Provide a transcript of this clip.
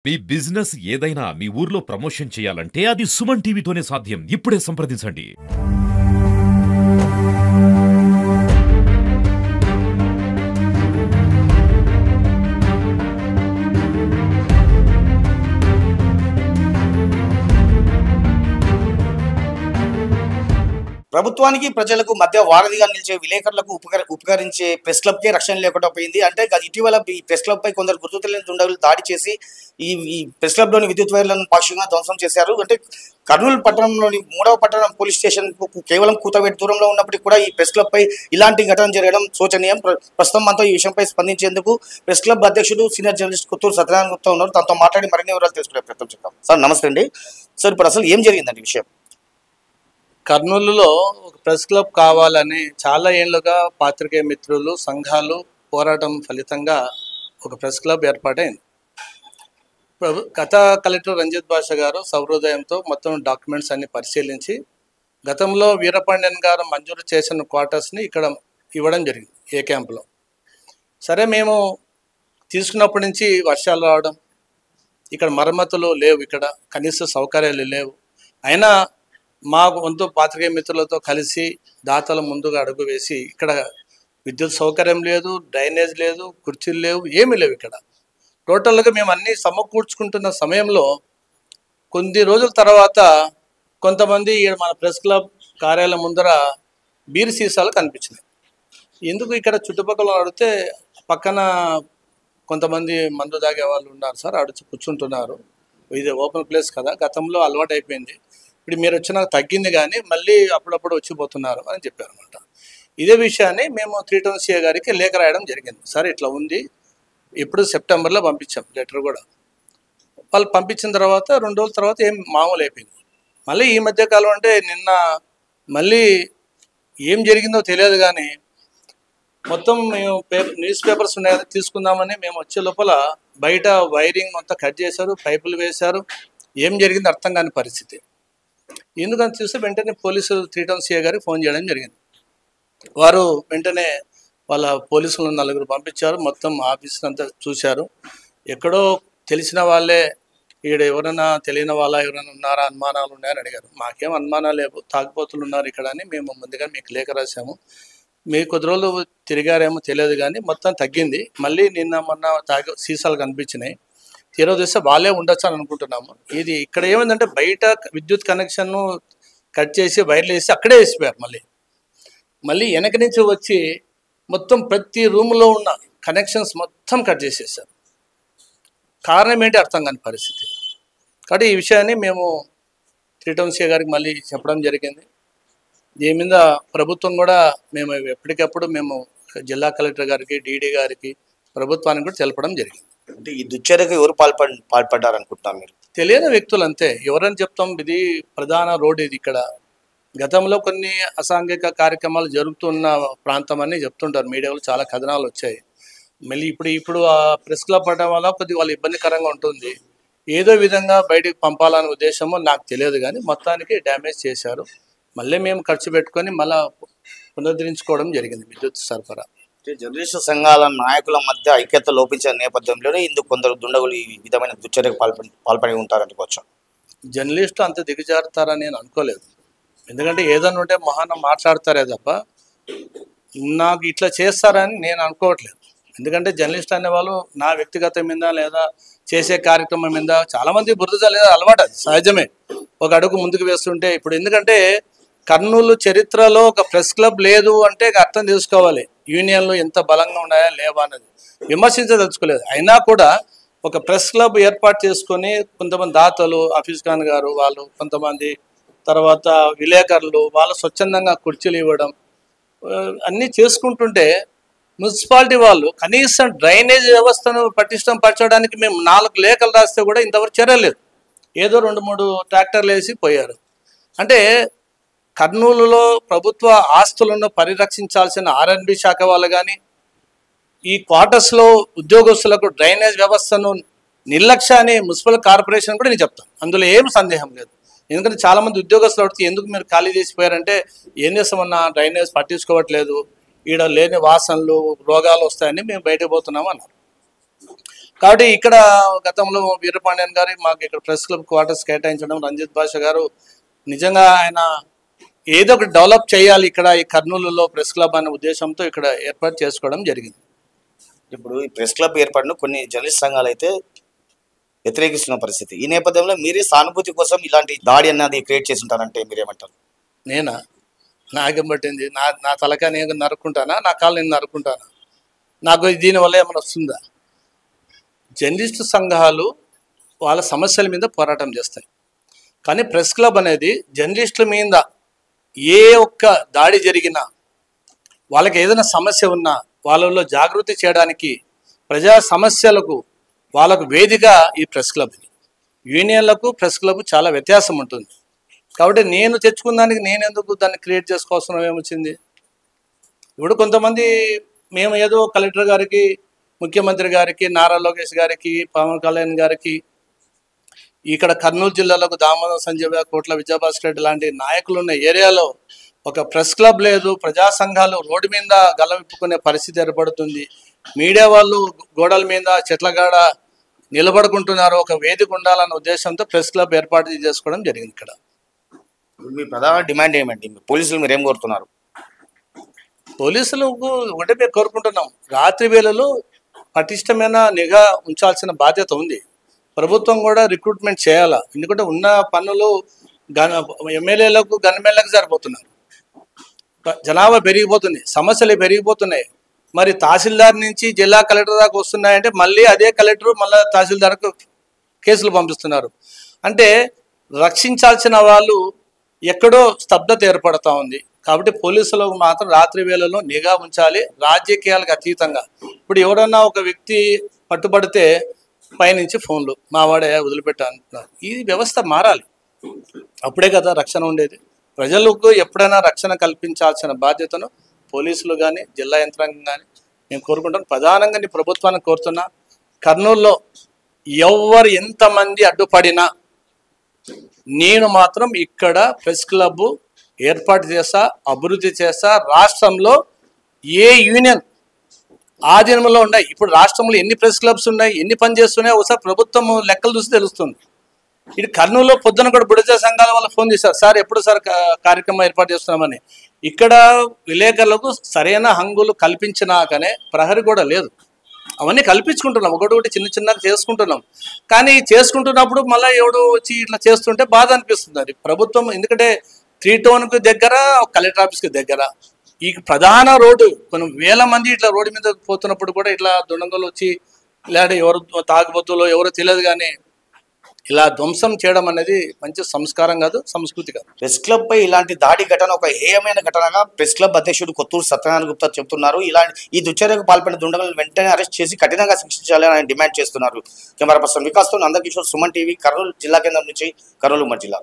మీ business ఏదైనా మీ ఊర్లో promotion చేయాలంటే అది సుమన్ టీవీతోనే సాధ్యం. ఇప్పుడే సంప్రదించండి. ప్రభుత్వానికి ప్రజలకు మధ్య వారధిగా నిలిచే విలేకరులకు ఉపకరించే ప్రెస్ క్లబ్కే రక్షణ లేకుండా పోయింది. అంటే ఇటీవల ఈ ప్రెస్ క్లబ్ పై కొందరు గుర్తు తెలియని దుండగులు దాడి చేసి ఈ ప్రెస్ క్లబ్ లోని విద్యుత్ వైర్లను పాక్షికంగా ధ్వంసం చేశారు. అంటే కర్నూలు పట్టణంలోని 3వ పట్టణం పోలీస్ స్టేషన్ కేవలం కూతవేటు దూరంలో ఉన్నప్పటికీ కూడా ఈ ప్రెస్ క్లబ్ పై ఇలాంటి ఘటన జరగడం శోచనీయం. ప్రస్తుతం మనతో ఈ విషయంపై స్పందించేందుకు ప్రెస్ క్లబ్ అధ్యక్షుడు సీనియర్ జర్నలిస్ట్ కొత్తూరు సత్యనారాయణ గుప్తా ఉన్నారు. తనతో మాట్లాడి మరిన్ని వివరాలు తెలుసుకునే ప్రయత్నం చేద్దాం. సార్ నమస్తే అండి. సార్ ఇప్పుడు అసలు ఏం జరిగిందండి విషయం? కర్నూలులో ఒక ప్రెస్ క్లబ్ కావాలని చాలా ఏళ్లుగా పాత్రికేయ మిత్రులు సంఘాలు పోరాటం ఫలితంగా ఒక ప్రెస్ క్లబ్ ఏర్పాటైంది. గత కలెక్టర్ రంజిత్ భాష గారు సౌహృదయంతో మొత్తం డాక్యుమెంట్స్ అన్ని పరిశీలించి గతంలో వీరపాండ్యన్ గారు మంజూరు చేసిన క్వార్టర్స్ని ఇక్కడ ఇవ్వడం జరిగింది ఏ క్యాంపులో. సరే మేము తీసుకున్నప్పటి నుంచి వర్షాలు రావడం, ఇక్కడ మరమ్మతులు లేవు, ఇక్కడ కనీస సౌకర్యాలు లేవు. అయినా మా వంతు పాత్రికేయ మిత్రులతో కలిసి దాతల ముందుగా అడుగు వేసి ఇక్కడ విద్యుత్ సౌకర్యం లేదు, డ్రైనేజ్ లేదు, కుర్చీలు లేవు, ఏమీ లేవు. ఇక్కడ టోటల్గా మేము అన్నీ సమకూర్చుకుంటున్న సమయంలో కొన్ని రోజుల తర్వాత కొంతమంది మన ప్రెస్ క్లబ్ కార్యాలయం ముందర బీర్ సీసాలు కనిపించినాయి. ఎందుకు ఇక్కడ చుట్టుపక్కల అడిగితే పక్కన కొంతమంది మందు తాగే వాళ్ళు ఉన్నారు సార్, అడిచి కూర్చుంటున్నారు, ఇది ఓపెన్ ప్లేస్ కదా, గతంలో అలవాటు అయిపోయింది, ఇప్పుడు మీరు వచ్చినా తగ్గింది కానీ మళ్ళీ అప్పుడప్పుడు వచ్చిపోతున్నారు అని చెప్పారన్నమాట. ఇదే విషయాన్ని మేము 3 టౌన్ సిఏ గారికి లేఖ రాయడం జరిగింది. సార్ ఇట్లా ఉంది, ఇప్పుడు సెప్టెంబర్లో పంపించాం లెటర్ కూడా. వాళ్ళు పంపించిన తర్వాత 2 రోజుల తర్వాత ఏం మామూలు అయిపోయింది. మళ్ళీ ఈ మధ్యకాలం అంటే నిన్న మళ్ళీ ఏం జరిగిందో తెలియదు కానీ మొత్తం మేము న్యూస్ పేపర్స్ ఉన్నాయి కదా తీసుకుందామని మేము వచ్చే లోపల బయట వైరింగ్ మొత్తం కట్ చేశారు, పైపులు వేశారు. ఏం జరిగిందో అర్థం కాని పరిస్థితి. ఎందుకని చూస్తే వెంటనే పోలీసులు 3 టౌన్ సిఏ గారికి ఫోన్ చేయడం జరిగింది. వారు వెంటనే వాళ్ళ పోలీసులను 4 పంపించారు, మొత్తం ఆఫీస్ అంతా చూశారు. ఎక్కడో తెలిసిన వాళ్ళే ఈడ ఎవరైనా తెలియని వాళ్ళ ఎవరైనా ఉన్నారా, అనుమానాలు ఉన్నాయని అడిగారు. మాకేం అనుమానాలు లేవు, తాగుబోతులు ఉన్నారు ఇక్కడ అని మేము ముందుగా మీకు లేఖ రాసాము. మీరు కొద్ది రోజులు తిరిగారేమో తెలియదు కానీ మొత్తం తగ్గింది. మళ్ళీ నిన్న మొన్న సీసాలు కనిపించినాయి. తీరా చూస్తే వాళ్ళే ఉండొచ్చు అని అనుకుంటున్నాము. ఇది ఇక్కడ ఏమైందంటే బయట విద్యుత్ కనెక్షన్ను కట్ చేసి వైర్లు వేసి అక్కడే వేసిపోయారు. మళ్ళీ వెనక నుంచి వచ్చి మొత్తం ప్రతి రూమ్లో ఉన్న కనెక్షన్స్ మొత్తం కట్ చేసేసారు. కారణం ఏంటి అర్థం కాని పరిస్థితి. కాబట్టి ఈ విషయాన్ని మేము 3 టౌన్ సిఏ గారికి మళ్ళీ చెప్పడం జరిగింది. దీని మీద ప్రభుత్వం కూడా మేము ఎప్పటికప్పుడు మేము జిల్లా కలెక్టర్ గారికి, డీడీ గారికి, ప్రభుత్వానికి కూడా తెలపడం జరిగింది. అంటే ఈ దుశ్చర్యకు ఎవరు పాల్పడ్డారు అనుకుంటున్నారు మీరు? తెలియని వ్యక్తులు అంతే. ఎవరని చెప్తాం, ఇది ప్రధాన రోడ్, ఇది ఇక్కడ గతంలో కొన్ని అసాంఘిక కార్యక్రమాలు జరుగుతున్న ప్రాంతం అని చెప్తుంటారు. మీడియాలో చాలా కథనాలు వచ్చాయి. మళ్ళీ ఇప్పుడు ఆ ప్రెస్ క్లబ్ పడడం వల్ల కొద్దిగా వాళ్ళు ఇబ్బందికరంగా ఉంటుంది. ఏదో విధంగా బయటకు పంపాలనే ఉద్దేశమో నాకు తెలియదు కానీ మొత్తానికి డ్యామేజ్ చేశారు. మళ్ళీ మేము ఖర్చు పెట్టుకొని మళ్ళీ పునరుద్ధరించుకోవడం జరిగింది విద్యుత్ సరఫరా. జర్నలిస్టు సంఘాల నాయకుల మధ్య ఐక్యత లోపించిన నేపథ్యంలోనే ఇందుకు కొందరు దుండగులు ఈ విధమైన దుశ్చర్యకు పాల్పడి ఉంటారనుకోవచ్చు. జర్నలిస్టు అంత దిగజారుతారని నేను అనుకోలేదు. ఎందుకంటే ఏదన్నా ఉంటే మహాన మాట్లాడతారే తప్ప నాకు ఇట్లా చేస్తారని నేను అనుకోవట్లేదు. ఎందుకంటే జర్నలిస్ట్ అనేవాళ్ళు నా వ్యక్తిగత మీద లేదా చేసే కార్యక్రమం మీద చాలామంది బురద లేదా అలవాటు, అది సహజమే. ఒక అడుగు ముందుకు వేస్తుంటే ఇప్పుడు ఎందుకంటే కర్నూలు చరిత్రలో ఒక ప్రెస్ క్లబ్ లేదు అంటే అర్థం చేసుకోవాలి యూనియన్లు ఎంత బలంగా ఉన్నాయా లేవా అన్నది విమర్శించదలుచుకోలేదు. అయినా కూడా ఒక ప్రెస్ క్లబ్ ఏర్పాటు చేసుకొని కొంతమంది దాతలు, హఫీజ్ ఖాన్ గారు వాళ్ళు, కొంతమంది తర్వాత విలేకరులు వాళ్ళు స్వచ్ఛందంగా కుర్చీలు ఇవ్వడం అన్నీ చేసుకుంటుంటే మున్సిపాలిటీ వాళ్ళు కనీసం డ్రైనేజ్ వ్యవస్థను పటిష్టపరచడానికి మేము 4 లేఖలు రాస్తే కూడా ఇంతవరకు చర్యలేదు. ఏదో 2-3 ట్రాక్టర్లు వేసి పోయారు. అంటే కర్నూలులో ప్రభుత్వ ఆస్తులను పరిరక్షించాల్సిన ఆర్ఎండ్బి శాఖ వాళ్ళు కానీ ఈ క్వార్టర్స్లో ఉద్యోగస్తులకు డ్రైనేజ్ వ్యవస్థను నిర్లక్ష్యాన్ని మున్సిపల్ కార్పొరేషన్ కూడా నేను చెప్తాను. అందులో ఏం సందేహం లేదు. ఎందుకంటే చాలామంది ఉద్యోగస్తులు అడిగితే ఎందుకు మీరు ఖాళీ చేసిపోయారంటే ఏం చేస్తామన్నా డ్రైనేజ్ పట్టించుకోవట్లేదు, ఈడ లేని వాసనలు రోగాలు వస్తాయని మేము బయటకు పోతున్నాము అన్నారు. కాబట్టి ఇక్కడ గతంలో వీరపాండ్యన్ గారి మాకు ఇక్కడ ప్రెస్ క్లబ్ క్వార్టర్స్ కేటాయించడం, రంజిత్ భాష గారు నిజంగా ఆయన ఏదో ఒకటి డెవలప్ చేయాలి ఇక్కడ ఈ కర్నూలులో ప్రెస్ క్లబ్ అనే ఉద్దేశంతో ఇక్కడ ఏర్పాటు చేసుకోవడం జరిగింది. ఇప్పుడు ఈ ప్రెస్ క్లబ్ ఏర్పడిన కొన్ని జర్నలిస్ట్ సంఘాలు అయితే వ్యతిరేకిస్తున్న పరిస్థితి. ఈ నేపథ్యంలో మీరే సానుభూతి కోసం ఇలాంటి దాడి అన్నది క్రియేట్ చేసి ఉంటారంటే మీరేమంటారు? నేనా, నాకేం పట్టింది? నా తలకాయ నేను నరుక్కుంటానా? నా కాళ్ళు నేను నరుక్కుంటానా? నాకు దీనివల్ల ఏమైనా వస్తుందా? జర్నలిస్టు సంఘాలు వాళ్ళ సమస్యల మీద పోరాటం చేస్తాయి, కానీ ప్రెస్ క్లబ్ అనేది జర్నలిస్టుల మీద ఏ ఒక్క దాడి జరిగినా, వాళ్ళకి ఏదైనా సమస్య ఉన్నా వాళ్ళలో జాగృతి చేయడానికి, ప్రజా సమస్యలకు వాళ్ళకు వేదిక ఈ ప్రెస్ క్లబ్. యూనియన్లకు ప్రెస్ క్లబ్ చాలా వ్యత్యాసం ఉంటుంది. కాబట్టి నేను తెచ్చుకున్న దానికి నేను ఎందుకు దాన్ని క్రియేట్ చేసుకోవాల్సిన ఏమొచ్చింది? ఇప్పుడు కొంతమంది మేము ఏదో కలెక్టర్ గారికి, ముఖ్యమంత్రి గారికి, నారా లోకేష్ గారికి, పవన్ కళ్యాణ్ గారికి, ఇక్కడ కర్నూలు జిల్లాలకు దామోదర్ సంజయ్, కోట్ల విజయభాస్కర్ రెడ్డి లాంటి నాయకులు ఉన్న ఏరియాలో ఒక ప్రెస్ క్లబ్ లేదు, ప్రజా సంఘాలు రోడ్డు మీద గలవిప్పుకునే పరిస్థితి ఏర్పడుతుంది. మీడియా వాళ్ళు గోడల మీద చెట్లగాడ నిలబడుకుంటున్నారు. ఒక వేదిక ఉండాలన్న ఉద్దేశంతో ప్రెస్ క్లబ్ ఏర్పాటు చేసుకోవడం జరిగింది. ఇక్కడ మీ ప్రధాన డిమాండ్ ఏమండి? పోలీసులు మీరు ఏం కోరుతున్నారు? పోలీసులకు ఒకటే మేము కోరుకుంటున్నాం, రాత్రి వేళలో పటిష్టమైన నిఘా ఉంచాల్సిన బాధ్యత ఉంది. ప్రభుత్వం కూడా రిక్రూట్మెంట్ చేయాలా, ఎందుకంటే ఉన్న పన్నులు ఎమ్మెల్యేలకు గన్మెన్లకు సరిపోతున్నారు. జనాభా పెరిగిపోతుంది, సమస్యలు పెరిగిపోతున్నాయి. మరి తహసీల్దార్ నుంచి జిల్లా కలెక్టర్ దాకా వస్తున్నాయంటే మళ్ళీ అదే కలెక్టర్ మళ్ళీ తహసీల్దార్కు కేసులు పంపిస్తున్నారు. అంటే రక్షించాల్సిన వాళ్ళు ఎక్కడో స్తబ్దత ఏర్పడతా ఉంది. కాబట్టి పోలీసులకు మాత్రం రాత్రి వేళలో నిఘా ఉంచాలి, రాజకీయాలకు అతీతంగా. ఇప్పుడు ఎవరన్నా ఒక వ్యక్తి పట్టుబడితే పైనుంచి ఫోన్లు, మావాడే వదిలిపెట్టా అంటున్నారు. ఈ వ్యవస్థ మారాలి, అప్పుడే కదా రక్షణ ఉండేది. ప్రజలకు ఎప్పుడైనా రక్షణ కల్పించాల్సిన బాధ్యతను పోలీసులు కానీ, జిల్లా యంత్రాంగం కానీ నేను కోరుకుంటాను. ప్రధానంగా నీ ప్రభుత్వాన్ని కోరుతున్నా, కర్నూలులో ఎవరు ఎంతమంది అడ్డుపడినా నేను మాత్రం ఇక్కడ ప్రెస్ క్లబ్ ఏర్పాటు చేస్తా, అభివృద్ధి చేస్తా. రాష్ట్రంలో ఏ యూనియన్ ఆధీనంలో ఉన్నాయి, ఇప్పుడు రాష్ట్రంలో ఎన్ని ప్రెస్ క్లబ్స్ ఉన్నాయి, ఎన్ని పని చేస్తున్నాయో ఒకసారి ప్రభుత్వం లెక్కలు చూసి తెలుస్తుంది. ఇటు కర్నూలులో పొద్దున కూడా బుడజ సంఘాల వాళ్ళు ఫోన్ చేశారు, సార్ ఎప్పుడు సార్ కార్యక్రమం ఏర్పాటు చేస్తున్నామని. ఇక్కడ విలేకరులకు సరైన హంగులు కల్పించినాకనే ప్రహరీ కూడా లేదు. అవన్నీ కల్పించుకుంటున్నాం, ఒకటి చిన్న చిన్నగా చేసుకుంటున్నాం. కానీ చేసుకుంటున్నప్పుడు మళ్ళీ ఎవడు వచ్చి ఇట్లా చేస్తుంటే బాధ అనిపిస్తుంది. అది ప్రభుత్వం, ఎందుకంటే 3 టౌన్కి దగ్గర, కలెక్టర్ ఆఫీస్కి దగ్గర, ఈ ప్రధాన రోడ్డు కొన్ని వేల మంది ఇట్లా రోడ్డు మీద పోతున్నప్పుడు కూడా ఇట్లా దుండగలు వచ్చి ఇలాంటి ఎవరు తాగుబోతులో ఎవరో తెలియదు కానీ ఇలా ధ్వంసం చేయడం అనేది మంచి సంస్కారం కాదు, సంస్కృతి కాదు. ప్రెస్ క్లబ్ పై ఇలాంటి దాడి ఘటన ఒక హేయమైన ఘటనగా ప్రెస్ క్లబ్ అధ్యక్షుడు కొత్తూరు సత్యనారాయణ గుప్తా చెబుతున్నారు. ఈ దుశ్చర్యకు పాల్పడిన దుండగులను వెంటనే అరెస్ట్ చేసి కఠినంగా శిక్షించాలని ఆయన డిమాండ్ చేస్తున్నారు. కెమెరా పర్సన్ వికాస్తో నందకిషోర్, సుమన్ టీవీ, కర్నూలు జిల్లా కేంద్రం నుంచి, కర్నూలు జిల్లా.